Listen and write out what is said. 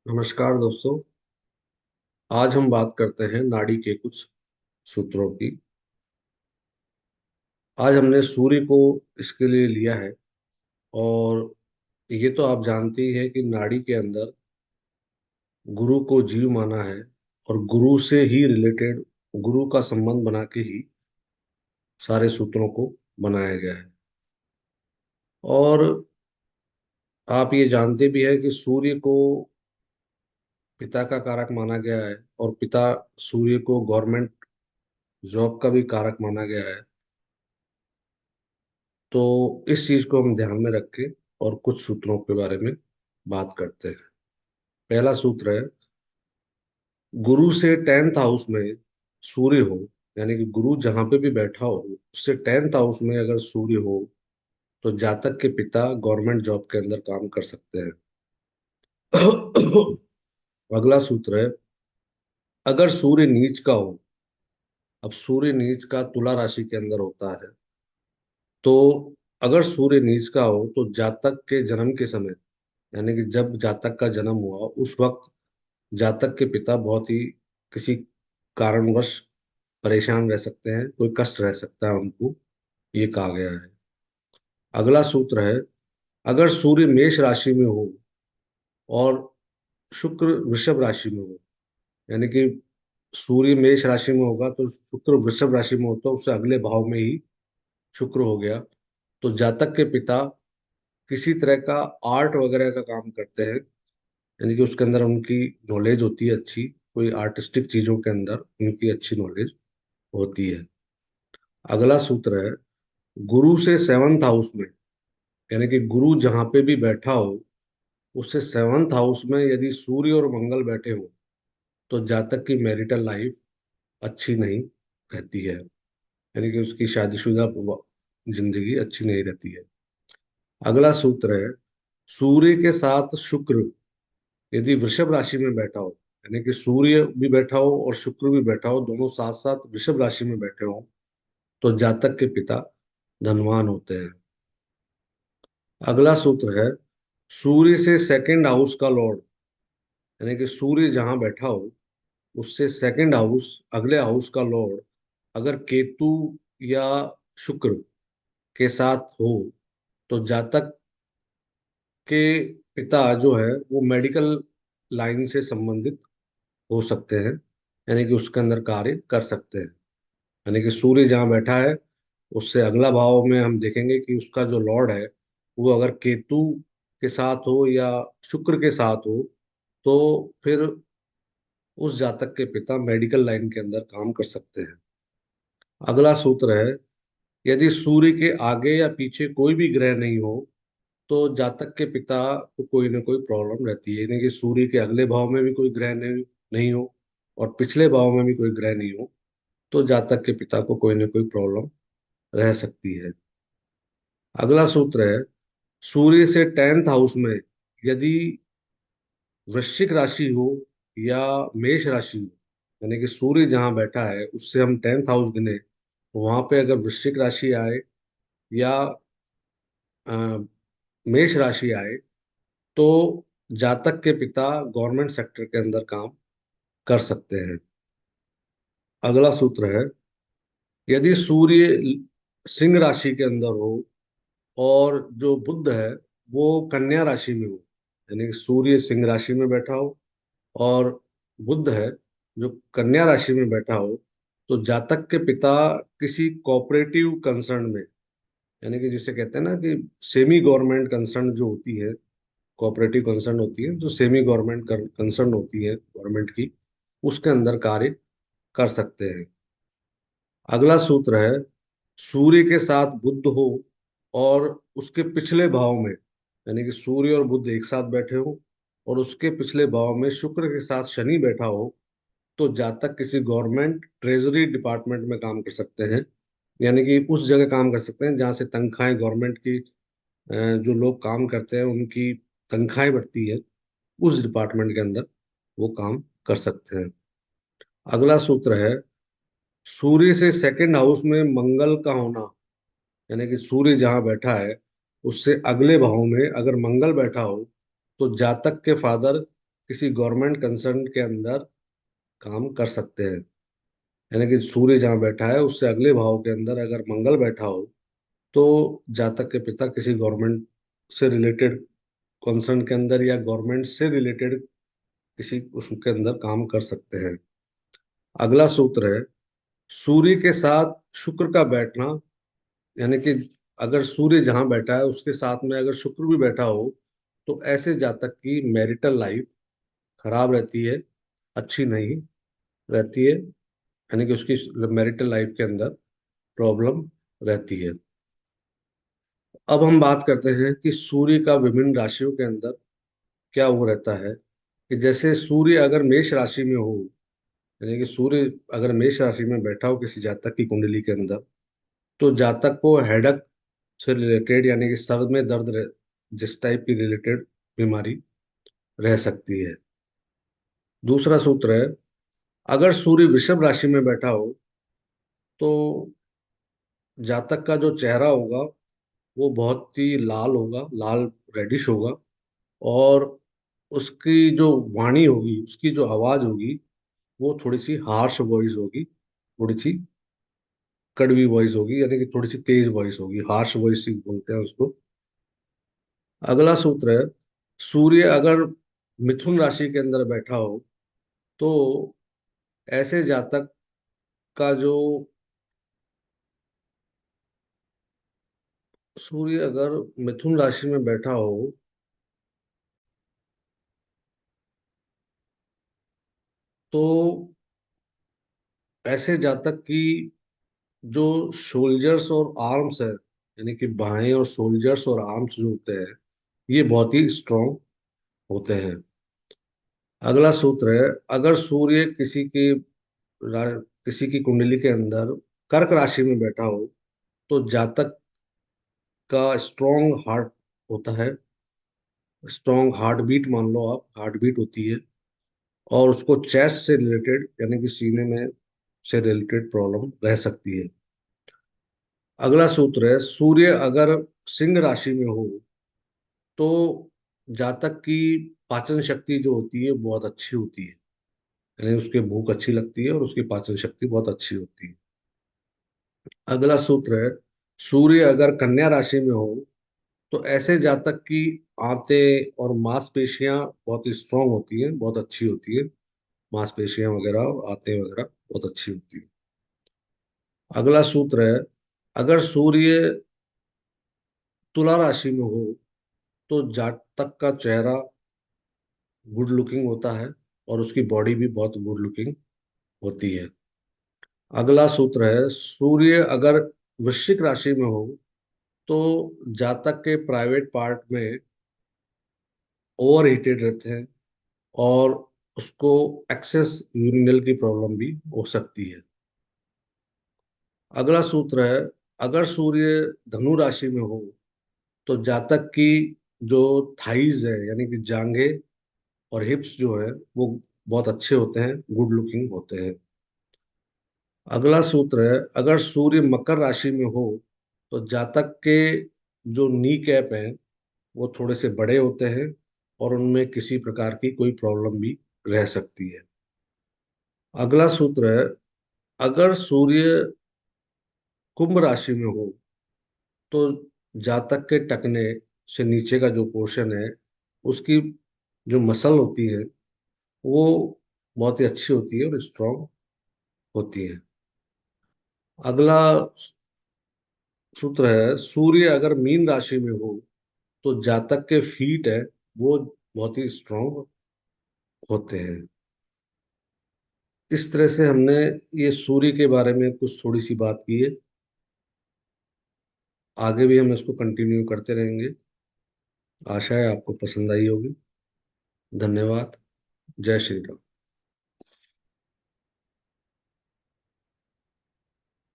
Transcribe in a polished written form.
नमस्कार दोस्तों। आज हम बात करते हैं नाड़ी के कुछ सूत्रों की। आज हमने सूर्य को इसके लिए लिया है। और ये तो आप जानते ही हैं कि नाड़ी के अंदर गुरु को जीव माना है और गुरु से ही रिलेटेड, गुरु का संबंध बना के ही सारे सूत्रों को बनाया गया है। और आप ये जानते भी हैं कि सूर्य को पिता का कारक माना गया है और पिता सूर्य को गवर्नमेंट जॉब का भी कारक माना गया है। तो इस चीज को हम ध्यान में रख के और कुछ सूत्रों के बारे में बात करते हैं। पहला सूत्र है, गुरु से 10th हाउस में सूर्य हो, यानी कि गुरु जहां पे भी बैठा हो उससे 10th हाउस में अगर सूर्य हो तो जातक के पिता गवर्नमेंट जॉब के अंदर काम कर सकते हैं। अगला सूत्र है, अगर सूर्य नीच का हो। अब सूर्य नीच का तुला राशि के अंदर होता है। तो अगर सूर्य नीच का हो तो जातक के जन्म के समय, यानी कि जब जातक का जन्म हुआ उस वक्त जातक के पिता बहुत ही किसी कारणवश परेशान रह सकते हैं, कोई कष्ट रह सकता है उनको, ये कहा गया है। अगला सूत्र है, अगर सूर्य मेष राशि में हो और शुक्र वृषभ राशि में हो, यानी कि सूर्य मेष राशि में होगा तो शुक्र वृषभ राशि में होता है, उससे अगले भाव में ही शुक्र हो गया, तो जातक के पिता किसी तरह का आर्ट वगैरह का काम करते हैं, यानी कि उसके अंदर उनकी नॉलेज होती है अच्छी, कोई आर्टिस्टिक चीजों के अंदर उनकी अच्छी नॉलेज होती है। अगला सूत्र है, गुरु से 7th हाउस में, यानी कि गुरु जहां पे भी बैठा हो उससे 7th हाउस में यदि सूर्य और मंगल बैठे हो तो जातक की मैरिटल लाइफ अच्छी नहीं रहती है, यानी कि उसकी शादीशुदा जिंदगी अच्छी नहीं रहती है। अगला सूत्र है, सूर्य के साथ शुक्र यदि वृषभ राशि में बैठा हो, यानी कि सूर्य भी बैठा हो और शुक्र भी बैठा हो, दोनों साथ साथ वृषभ राशि में बैठे हो, तो जातक के पिता धनवान होते हैं। अगला सूत्र है, सूर्य से 2nd हाउस का लॉर्ड, यानी कि सूर्य जहां बैठा हो उससे 2nd हाउस, अगले हाउस का लॉर्ड अगर केतु या शुक्र के साथ हो तो जातक के पिता जो है वो मेडिकल लाइन से संबंधित हो सकते हैं, यानी कि उसके अंदर कार्य कर सकते हैं। यानी कि सूर्य जहाँ बैठा है उससे अगला भाव में हम देखेंगे कि उसका जो लॉर्ड है वो अगर केतु के साथ हो या शुक्र के साथ हो तो फिर उस जातक के पिता मेडिकल लाइन के अंदर काम कर सकते हैं। अगला सूत्र है, यदि सूर्य के आगे या पीछे कोई भी ग्रह नहीं हो तो जातक के पिता को कोई ना कोई प्रॉब्लम रहती है, यानी कि सूर्य के अगले भाव में भी कोई ग्रह नहीं हो और पिछले भाव में भी कोई ग्रह नहीं हो तो जातक के पिता को कोई ना कोई प्रॉब्लम रह सकती है। अगला सूत्र है, सूर्य से 10th हाउस में यदि वृश्चिक राशि हो या मेष राशि हो, यानी कि सूर्य जहां बैठा है उससे हम 10th हाउस गिने, वहां पे अगर वृश्चिक राशि आए या अ, मेष राशि आए तो जातक के पिता गवर्नमेंट सेक्टर के अंदर काम कर सकते हैं। अगला सूत्र है, यदि सूर्य सिंह राशि के अंदर हो और जो बुध है वो कन्या राशि में हो, यानी कि सूर्य सिंह राशि में बैठा हो और बुध है जो कन्या राशि में बैठा हो, तो जातक के पिता किसी कोऑपरेटिव कंसर्न में, यानी कि जिसे कहते हैं ना कि सेमी गवर्नमेंट कंसर्न जो होती है, कोऑपरेटिव कंसर्न होती है जो सेमी गवर्नमेंट कंसर्न होती है गवर्नमेंट की, उसके अंदर कार्य कर सकते हैं। अगला सूत्र है, सूर्य के साथ बुध हो और उसके पिछले भाव में, यानी कि सूर्य और बुध एक साथ बैठे हो और उसके पिछले भाव में शुक्र के साथ शनि बैठा हो तो जातक किसी गवर्नमेंट ट्रेजरी डिपार्टमेंट में काम कर सकते हैं, यानी कि उस जगह काम कर सकते हैं जहाँ से तनख्वाहें गवर्नमेंट की, जो लोग काम करते हैं उनकी तनख्वाहें बढ़ती है, उस डिपार्टमेंट के अंदर वो काम कर सकते हैं। अगला सूत्र है, सूर्य से 2nd हाउस में मंगल का होना, यानी कि सूर्य जहाँ बैठा है उससे अगले भाव में अगर मंगल बैठा हो तो जातक के फादर किसी गवर्नमेंट कंसर्न के अंदर काम कर सकते हैं। यानी कि सूर्य जहाँ बैठा है उससे अगले भाव के अंदर अगर मंगल बैठा हो तो जातक के पिता किसी गवर्नमेंट से रिलेटेड कंसर्न के अंदर या गवर्नमेंट से रिलेटेड किसी उसके अंदर काम कर सकते हैं। अगला सूत्र है सूर्य के साथ शुक्र का बैठना। यानी कि अगर सूर्य जहाँ बैठा है उसके साथ में अगर शुक्र भी बैठा हो तो ऐसे जातक की मैरिटल लाइफ खराब रहती है, अच्छी नहीं रहती है। यानी कि उसकी मैरिटल लाइफ के अंदर प्रॉब्लम रहती है। अब हम बात करते हैं कि सूर्य का विभिन्न राशियों के अंदर क्या वो रहता है। कि जैसे सूर्य अगर मेष राशि में हो, यानी कि सूर्य अगर मेष राशि में बैठा हो किसी जातक की कुंडली के अंदर, तो जातक को हेडक से रिलेटेड यानी कि सर में दर्द जिस टाइप की रिलेटेड बीमारी रह सकती है। दूसरा सूत्र है अगर सूर्य वृषभ राशि में बैठा हो तो जातक का जो चेहरा होगा वो बहुत ही लाल होगा, लाल रेडिश होगा। और उसकी जो वाणी होगी, उसकी जो आवाज होगी, वो थोड़ी सी हार्श वॉइस होगी, थोड़ी सी कड़वी वॉइस होगी, यानी कि थोड़ी सी तेज वॉइस होगी, हार्श वॉइस बोलते हैं उसको। अगला सूत्र है सूर्य अगर मिथुन राशि के अंदर बैठा हो तो ऐसे जातक का जो सूर्य अगर मिथुन राशि में बैठा हो तो ऐसे जातक की जो शोल्जर्स और आर्म्स है, यानी कि बाहें और शोल्जर्स और आर्म्स जो होते हैं, ये बहुत ही स्ट्रांग होते हैं। अगला सूत्र है अगर सूर्य किसी की कुंडली के अंदर कर्क राशि में बैठा हो तो जातक का स्ट्रांग हार्ट होता है, स्ट्रांग हार्ट बीट मान लो आप, हार्ट बीट होती है। और उसको चेस्ट से रिलेटेड यानी कि सीने में से रिलेटेड प्रॉब्लम रह सकती है। अगला सूत्र है सूर्य अगर सिंह राशि में हो तो जातक की पाचन शक्ति जो होती है बहुत अच्छी होती है। यानी उसकी भूख अच्छी लगती है और उसकी पाचन शक्ति बहुत अच्छी होती है। अगला सूत्र है सूर्य अगर कन्या राशि में हो तो ऐसे जातक की आंतें और मांसपेशियां बहुत ही स्ट्रांग होती हैं, बहुत अच्छी होती है। मांसपेशियां वगैरह और आंतें वगैरह बहुत अच्छी होती है। अगला सूत्र है अगर सूर्य तुला राशि में हो तो जातक का चेहरा गुड लुकिंग होता है और उसकी बॉडी भी बहुत गुड लुकिंग होती है। अगला सूत्र है सूर्य अगर वृश्चिक राशि में हो तो जातक के प्राइवेट पार्ट में ओवर हीटेड रहते हैं और उसको एक्सेस यूरिनल की प्रॉब्लम भी हो सकती है। अगला सूत्र है अगर सूर्य धनु राशि में हो तो जातक की जो थाइज है यानी कि जांघें और हिप्स जो है वो बहुत अच्छे होते हैं, गुड लुकिंग होते हैं। अगला सूत्र है अगर सूर्य मकर राशि में हो तो जातक के जो नी कैप हैं वो थोड़े से बड़े होते हैं और उनमें किसी प्रकार की कोई प्रॉब्लम भी रह सकती है। अगला सूत्र है अगर सूर्य कुंभ राशि में हो तो जातक के टखने से नीचे का जो पोर्शन है उसकी जो मसल होती है वो बहुत ही अच्छी होती है और स्ट्रांग होती है। अगला सूत्र है सूर्य अगर मीन राशि में हो तो जातक के फीट है वो बहुत ही स्ट्रांग होते हैं। इस तरह से हमने ये सूर्य के बारे में कुछ थोड़ी सी बात की है। आगे भी हम इसको कंटिन्यू करते रहेंगे। आशा है आपको पसंद आई होगी। धन्यवाद। जय श्री राम।